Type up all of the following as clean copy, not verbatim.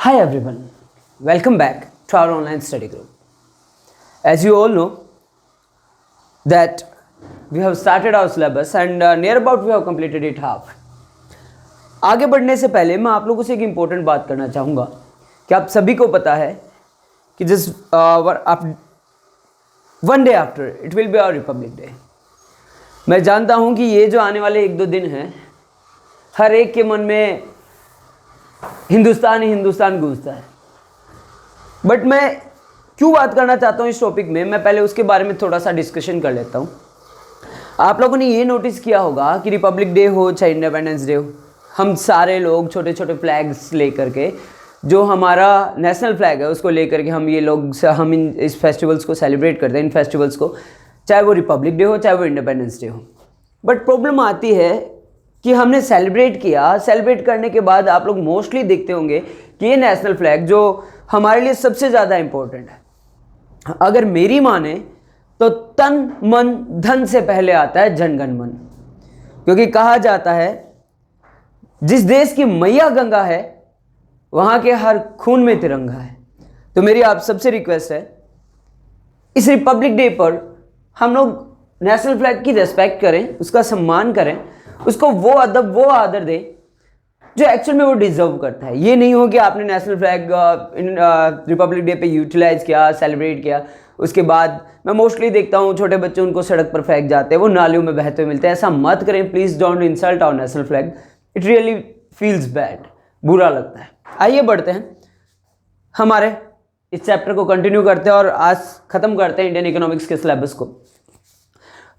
Hi everyone, welcome back to our online study group. As you all know that we have started our syllabus and near about we have completed it half. आगे बढ़ने से पहले मैं आप लोगों से एक इम्पोर्टेंट बात करना चाहूँगा कि आप सभी को पता है कि जिस one day after it will be our republic day. मैं जानता हूँ कि ये जो आने वाले एक दो दिन हैं हर एक के मन में हिंदुस्तान ही हिंदुस्तान गूंजता है. बट मैं क्यों बात करना चाहता हूँ इस टॉपिक में, मैं पहले उसके बारे में थोड़ा सा डिस्कशन कर लेता हूँ. आप लोगों ने ये नोटिस किया होगा कि रिपब्लिक डे हो चाहे इंडिपेंडेंस डे हो, हम सारे लोग छोटे छोटे फ्लैग्स लेकर के, जो हमारा नेशनल फ्लैग है उसको लेकर के हम इस फेस्टिवल्स को सेलिब्रेट करते हैं, इन फेस्टिवल्स को, चाहे वो रिपब्लिक डे हो चाहे वो इंडिपेंडेंस डे हो. बट प्रॉब्लम आती है कि हमने सेलिब्रेट करने के बाद आप लोग मोस्टली देखते होंगे कि ये नेशनल फ्लैग जो हमारे लिए सबसे ज़्यादा इम्पोर्टेंट है, अगर मेरी माने तो तन मन धन से पहले आता है जन गण मन. क्योंकि कहा जाता है जिस देश की मैया गंगा है वहाँ के हर खून में तिरंगा है. तो मेरी आप सबसे रिक्वेस्ट है इस रिपब्लिक डे पर हम लोग नेशनल फ्लैग की रिस्पेक्ट करें, उसका सम्मान करें, उसको वो अदब वो आदर दें जो एक्चुअल में वो डिजर्व करता है. ये नहीं हो कि आपने नेशनल फ्लैग रिपब्लिक डे पे यूटिलाइज किया, सेलिब्रेट किया, उसके बाद मैं मोस्टली देखता हूँ छोटे बच्चे उनको सड़क पर फेंक जाते हैं, वो नालियों में बहते हुए मिलते हैं. ऐसा मत करें please, don't insult our national flag. It really feels bad, बुरा लगता है. आइए बढ़ते हैं, हमारे इस चैप्टर को कंटिन्यू करते हैं और आज ख़त्म करते हैं इंडियन इकोनॉमिक्स के सिलेबस को.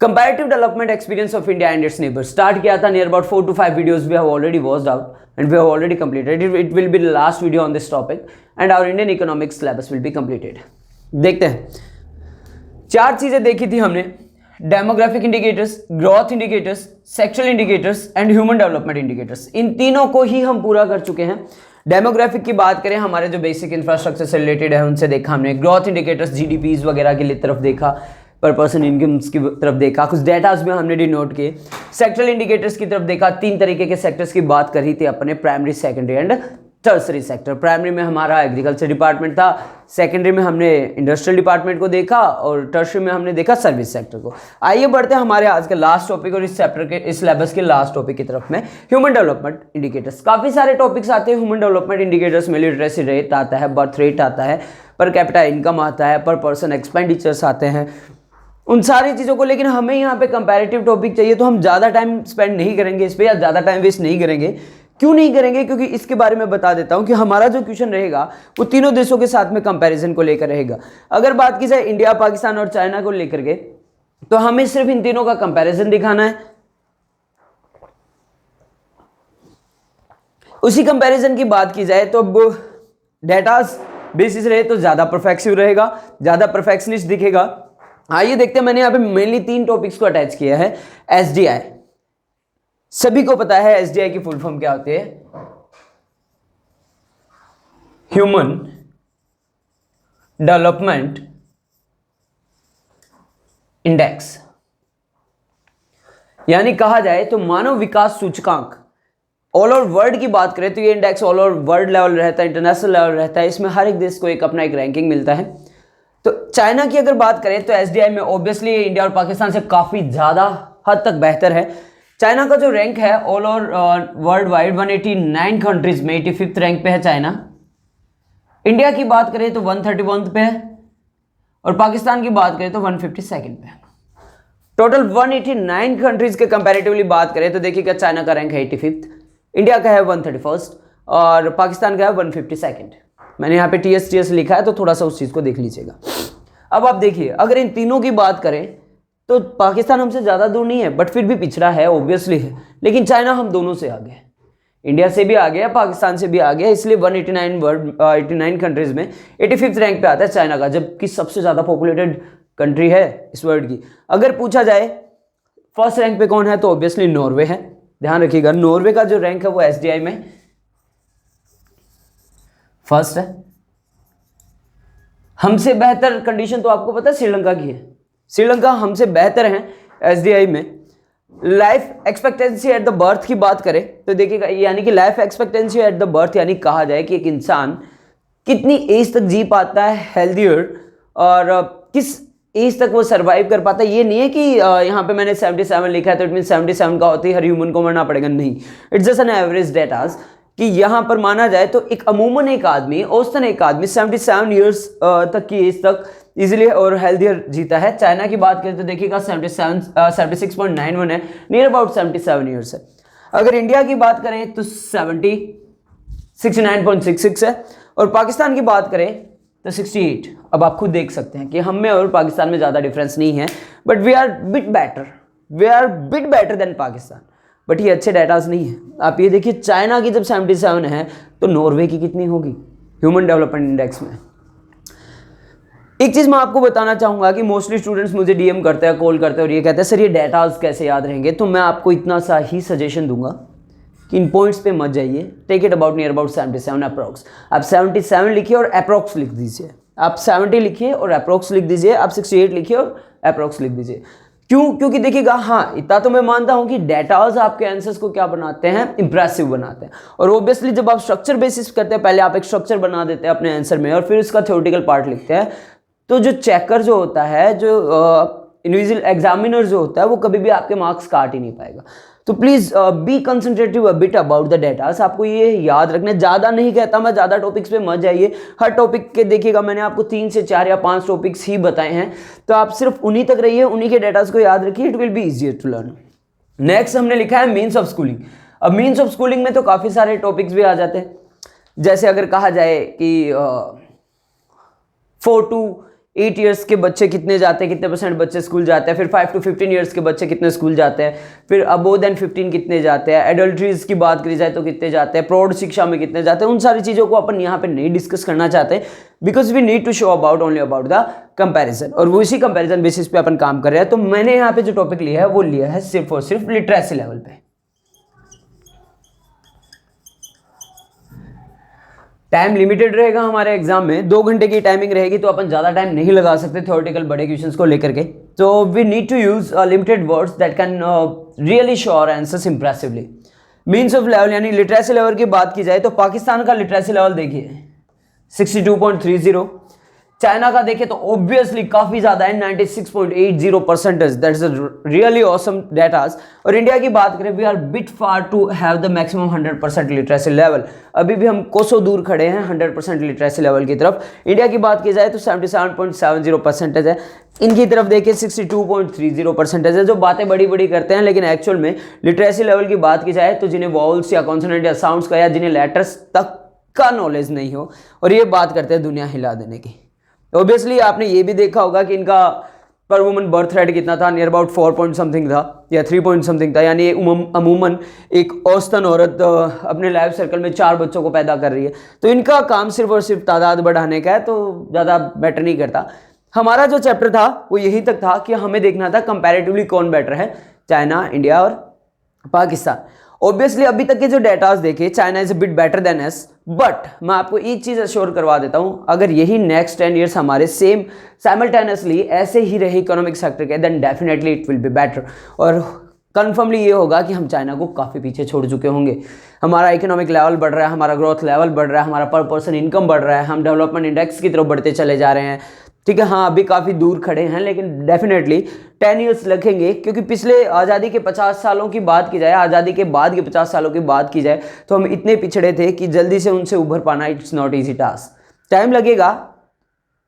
Comparative development experience of India and its neighbours start किया था. Near about 4 to 5 videos we have already watched out and we have already completed. It will be the last video on this topic and our Indian economics syllabus will be completed. देखते हैं, 4 चीज़ें देखी थी हमने: demographic indicators, growth indicators, sexual indicators and human development indicators. इन तीनों को ही हम पूरा कर चुके हैं. डेमोग्राफिक की बात करें, हमारे जो बेसिक इंफ्रास्ट्रक्चर से रिलेटेड है उनसे देखा हमने. ग्रोथ इंडिकेटर्स जीडीपीज वगैरह की तरफ देखा, पर पर्सन इनकम्स की तरफ देखा, कुछ डेटाज में हमने डिनोट किए. सेक्टरल इंडिकेटर्स की तरफ देखा. 3 तरीके के सेक्टर्स की बात करी थी अपने: primary, secondary and tertiary sector. Primary में हमारा एग्रीकल्चर डिपार्टमेंट था, सेकेंडरी में हमने इंडस्ट्रियल डिपार्टमेंट को देखा और टर्सरी में हमने देखा सर्विस सेक्टर को. आइए बढ़ते हैं हमारे आज के लास्ट टॉपिक और इस चैप्टर के इस सिलेबस के लास्ट टॉपिक की तरफ में, ह्यूमन डेवलपमेंट इंडिकेटर्स. काफ़ी सारे टॉपिक्स आते हैं ह्यूमन डेवलपमेंट इंडिकेटर्स में. लिटरेसी रेट आता है, बर्थ रेट आता है, पर कैपिटा इनकम आता है, पर पर्सन एक्सपेंडिचर्स आते हैं, उन सारी चीज़ों को. लेकिन हमें यहाँ पे कंपैरेटिव टॉपिक चाहिए तो हम ज़्यादा टाइम स्पेंड नहीं करेंगे इस पर, या ज़्यादा टाइम वेस्ट नहीं करेंगे. क्यों नहीं करेंगे? क्योंकि इसके बारे में बता देता हूँ कि हमारा जो क्वेश्चन रहेगा वो तीनों देशों के साथ में कंपैरिजन को लेकर रहेगा. अगर बात की जाए इंडिया, पाकिस्तान और चाइना को लेकर के, तो हमें सिर्फ इन तीनों का कंपैरिजन दिखाना है. उसी कंपैरिजन की बात की जाए तो अब डेटा बेसिस रहे तो ज़्यादा परफेक्सिव रहेगा, ज़्यादा परफेक्शनिस्ट दिखेगा. आइए देखते हैं, मैंने यहाँ पे मेनली 3 टॉपिक्स को अटैच किया है. एसडीआई, सभी को पता है एसडीआई की फुल फॉर्म क्या होती है: ह्यूमन डेवलपमेंट इंडेक्स. यानी कहा जाए तो मानव विकास सूचकांक. ऑल ओवर वर्ल्ड की बात करें तो ये index all over world level रहता है, इंटरनेशनल लेवल रहता है. इसमें हर एक देश को अपना एक रैंकिंग मिलता है. तो चाइना की अगर बात करें तो एसडीआई में ऑब्वियसली इंडिया और पाकिस्तान से काफ़ी ज़्यादा हद तक बेहतर है. चाइना का जो रैंक है all over world wide 189 countries में 85th रैंक पे है चाइना. इंडिया की बात करें तो 131 पे है और पाकिस्तान की बात करें तो 152 पे है. टोटल 189 कंट्रीज के कंपैरेटिवली बात करें तो देखिएगा चाइना का रैंक है 85th, इंडिया का है 131st और पाकिस्तान का है 152nd. मैंने यहाँ पे TS लिखा है तो थोड़ा सा उस चीज़ को देख लीजिएगा. अब आप देखिए, अगर इन तीनों की बात करें तो पाकिस्तान हमसे ज़्यादा दूर नहीं है बट फिर भी पिछड़ा है, ऑब्वियसली है. लेकिन चाइना हम दोनों से आगे है, इंडिया से भी आगे है, पाकिस्तान से भी आगे है. इसलिए 189 कंट्रीज में 85th रैंक पे आता है चाइना का, जबकि सबसे ज़्यादा पॉपुलेटेड कंट्री है इस वर्ल्ड की. अगर पूछा जाए फर्स्ट रैंक पे कौन है तो ऑब्वियसली नॉर्वे है. ध्यान रखिएगा, नॉर्वे का जो रैंक है वो एसडीआई में फर्स्ट है. हमसे बेहतर कंडीशन तो आपको पता है श्रीलंका की है. श्रीलंका हमसे बेहतर है एसडीआई में. Life expectancy at the birth की बात करें तो देखिएगा, यानी कि life expectancy at the birth, यानी कहा जाए कि एक इंसान कितनी एज तक जी पाता है हेल्दियर, और किस एज तक वो सर्वाइव कर पाता है। ये नहीं है कि यहाँ पे मैंने 77 लिखा है तो इट मीन 77 का होती है हर ह्यूमन को मरना पड़ेगा, नहीं, it's just an average datas कि यहाँ पर माना जाए तो एक अमूमन एक आदमी, औसतन एक आदमी 77 ईयर्स तक की एज तक इजीली और हेल्दियर जीता है। चाइना की बात करें तो देखिएगा 76.91 है, नियर अबाउट 77 ईयर्स है। अगर इंडिया की बात करें तो 69.66 है, और पाकिस्तान की बात करें तो 68। अब आप खुद देख सकते हैं कि हम में और पाकिस्तान में ज़्यादा डिफरेंस नहीं है, but we are bit better than Pakistan, but ये अच्छे डाटाज नहीं है। आप ये देखिए चाइना की जब 77 है तो नॉर्वे की कितनी होगी ह्यूमन डेवलपमेंट इंडेक्स में। एक चीज़ मैं आपको बताना चाहूँगा कि मोस्टली स्टूडेंट्स मुझे डीएम करते हैं, कॉल करते हैं और ये कहते हैं सर ये डाटाज कैसे याद रहेंगे, तो मैं आपको इतना सा ही सजेशन दूंगा कि इन पॉइंट्स पे मत जाइए, take it about near about 77 approx. आप 77 लिखिए और अप्रॉक्स लिख दीजिए, आप 70 लिखिए और अप्रॉक्स लिख दीजिए, आप 68 लिखिए और अप्रॉक्स लिख दीजिए। क्यों? क्योंकि देखिएगा, हाँ इतना तो मैं मानता हूं कि डेटाज आपके आंसर्स को क्या बनाते हैं, इंप्रेसिव बनाते हैं। और ऑब्वियसली जब आप स्ट्रक्चर बेसिस करते हैं, पहले आप एक स्ट्रक्चर बना देते हैं अपने आंसर में और फिर उसका थ्योरेटिकल पार्ट लिखते हैं, तो जो चेकर जो होता है, जो इंडिविजुअल एग्जामिनर जो होता है, वो कभी भी आपके मार्क्स काट ही नहीं पाएगा। तो please be concentrative a bit about the datas. आपको ये याद रखना, ज़्यादा नहीं कहता मैं, ज़्यादा टॉपिक्स पे मत जाइए। हर टॉपिक के देखिएगा मैंने आपको 3 से 4 या 5 टॉपिक्स ही बताए हैं, तो आप सिर्फ उन्हीं तक रहिए, उन्हीं के डेटास को याद रखिए, it will be easier to learn. Next हमने लिखा है मीन्स ऑफ स्कूलिंग। अब मीन्स ऑफ स्कूलिंग में तो काफ़ी सारे टॉपिक्स भी आ जाते हैं, जैसे अगर कहा जाए कि 4 to 8 ईयर्स के बच्चे कितने जाते हैं, कितने परसेंट बच्चे स्कूल जाते हैं, फिर 5 to 15 ईयर्स के बच्चे कितने स्कूल जाते हैं, फिर अबोव देन 15 कितने जाते हैं, एडल्ट्रीज की बात करी जाए तो कितने जाते हैं, प्रौढ़ शिक्षा में कितने जाते हैं। उन सारी चीज़ों को अपन यहाँ पे नहीं डिस्कस करना चाहते, because we need to show about only about the comparison, और वो इसी कंपैरिजन बेसिस पे अपन काम कर रहे हैं। तो मैंने यहाँ पे जो टॉपिक लिया है वो लिया है सिर्फ और सिर्फ लिटरेसी लेवल पे। टाइम लिमिटेड रहेगा हमारे एग्जाम में, 2 घंटे की टाइमिंग रहेगी, तो अपन ज़्यादा टाइम नहीं लगा सकते थ्योरेटिकल बड़े क्वेश्चंस को लेकर के। तो we need to use limited words that can really show our answers impressively. Means of level यानी लिटरेसी लेवल की बात की जाए तो पाकिस्तान का लिटरेसी लेवल देखिए 62.30, चाइना का देखें तो ऑब्वियसली काफी ज्यादा है 96.80%, दैट्स रियली ऑसम डेटास। और इंडिया की बात करें, we are bit far to have the maximum 100% literacy level, अभी भी हम कोसों दूर खड़े हैं 100% लिटरेसी लेवल की तरफ। इंडिया की बात की जाए तो 77.70% है, इनकी तरफ देखिए 62.30% है। जो बातें बड़ी बड़ी करते हैं, लेकिन एक्चुअल में लिटरेसी लेवल की बात की जाए तो जिन्हें वॉवल्स या कॉन्सोनेंट या साउंड्स का या जिन्हें लेटर्स तक का नॉलेज नहीं हो, और ये बात करते हैं दुनिया हिला देने की। ऑब्वियसली आपने ये भी देखा होगा कि इनका पर वुमन बर्थ रेट कितना था, नियर अबाउट 4 पॉइंट समथिंग था या 3 पॉइंट समथिंग था, यानी अमूमन एक औसतन औरत अपने लाइफ सर्कल में 4 बच्चों को पैदा कर रही है। तो इनका काम सिर्फ और सिर्फ तादाद बढ़ाने का है, तो ज़्यादा मैटर नहीं करता। हमारा जो चैप्टर था वो यही तक था कि हमें देखना था कंपैरेटिवली कौन बेटर है, चाइना, इंडिया और पाकिस्तान। ऑब्वियसली अभी तक के जो डेटास देखे, China is a bit better than us, but मैं आपको एक चीज अश्योर करवा देता हूं, अगर यही नेक्स्ट 10 ईयर्स हमारे सेम साइमल्टेनियसली ऐसे ही रहे इकोनॉमिक सेक्टर के, then definitely it will be better. और कन्फर्मली ये होगा कि हम चाइना को काफ़ी पीछे छोड़ चुके होंगे। हमारा इकोनॉमिक लेवल बढ़ रहा है, हमारा ग्रोथ लेवल बढ़ रहा है, हमारा पर पर्सन इनकम बढ़ रहा है, हम डेवलपमेंट इंडेक्स की तरफ बढ़ते चले जा रहे हैं। ठीक है, हाँ अभी काफ़ी दूर खड़े हैं, लेकिन डेफिनेटली 10 ईयर्स लगेंगे, क्योंकि पिछले आज़ादी के 50 सालों की बात की जाए, आज़ादी के बाद के 50 सालों की बात की जाए, तो हम इतने पिछड़े थे कि जल्दी से उनसे उभर पाना it's not easy task. Time लगेगा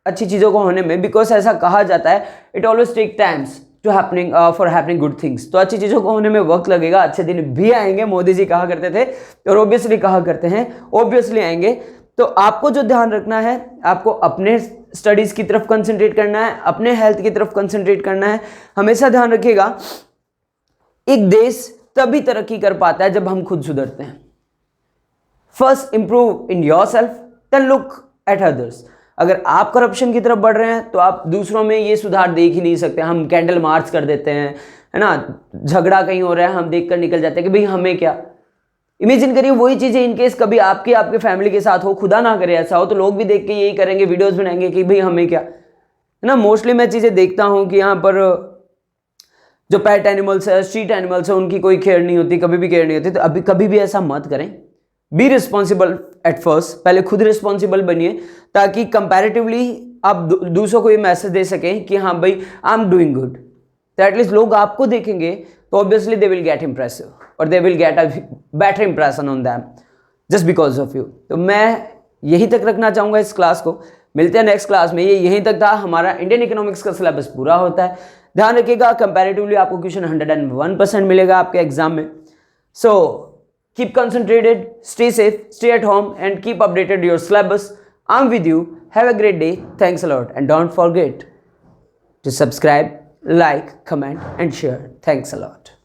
अच्छी चीज़ों को होने में, बिकॉज ऐसा कहा जाता है it always take times to happening for happening good things. तो अच्छी चीज़ों को होने में वक्त लगेगा, अच्छे दिन भी आएंगे, मोदी जी कहा करते थे और ऑब्वियसली कहा करते हैं, ऑब्वियसली आएंगे। तो आपको जो ध्यान रखना है, आपको अपने स्टडीज़ की तरफ कंसंट्रेट करना है, अपने हेल्थ की तरफ कंसंट्रेट करना है। हमेशा ध्यान रखिएगा, एक देश तभी तरक्की कर पाता है जब हम खुद सुधरते हैं। First improve in yourself, then look at others. अगर आप करप्शन की तरफ बढ़ रहे हैं तो आप दूसरों में ये सुधार देख ही नहीं सकते। हम कैंडल मार्च कर देते हैं, है ना, झगड़ा कहीं हो रहा है, हम देख कर निकल जाते हैं कि भाई हमें क्या। इमेजिन करिए वही चीज़ें इनकेस कभी आपके फैमिली के साथ हो, खुदा ना करे ऐसा हो, तो लोग भी देख के यही करेंगे, वीडियोस बनाएंगे कि भाई हमें क्या, है ना। मोस्टली मैं चीज़ें देखता हूँ कि यहाँ पर जो पेट एनिमल्स है, स्ट्रीट एनिमल्स है, उनकी कोई केयर नहीं होती, कभी भी केयर नहीं होती। तो अभी कभी भी ऐसा मत करें, बी रिस्पॉन्सिबल एट फर्स्ट, पहले खुद रिस्पॉन्सिबल बनिए ताकि कंपैरेटिवली आप दूसरों को ये मैसेज दे सकें कि हाँ भाई आई एम डूइंग गुड, तो एटलीस्ट लोग आपको देखेंगे तो obviously they will get impressive और they will get a better impression on them just because of you. तो मैं यहीं तक रखना चाहूँगा इस क्लास को। मिलते हैं नेक्स्ट क्लास में। ये यहीं तक था। हमारा इंडियन इकोनॉमिक्स का सिलेबस पूरा होता है। ध्यान रखिएगा कंपैरेटिवली आपको क्वेश्चन 101% मिलेगा आपके एग्जाम में। So keep concentrated, stay safe, stay at home and keep updated your syllabus. I am with you. Have a great day. Thanks a lot and don't forget to subscribe, like, comment and share. Thanks a lot.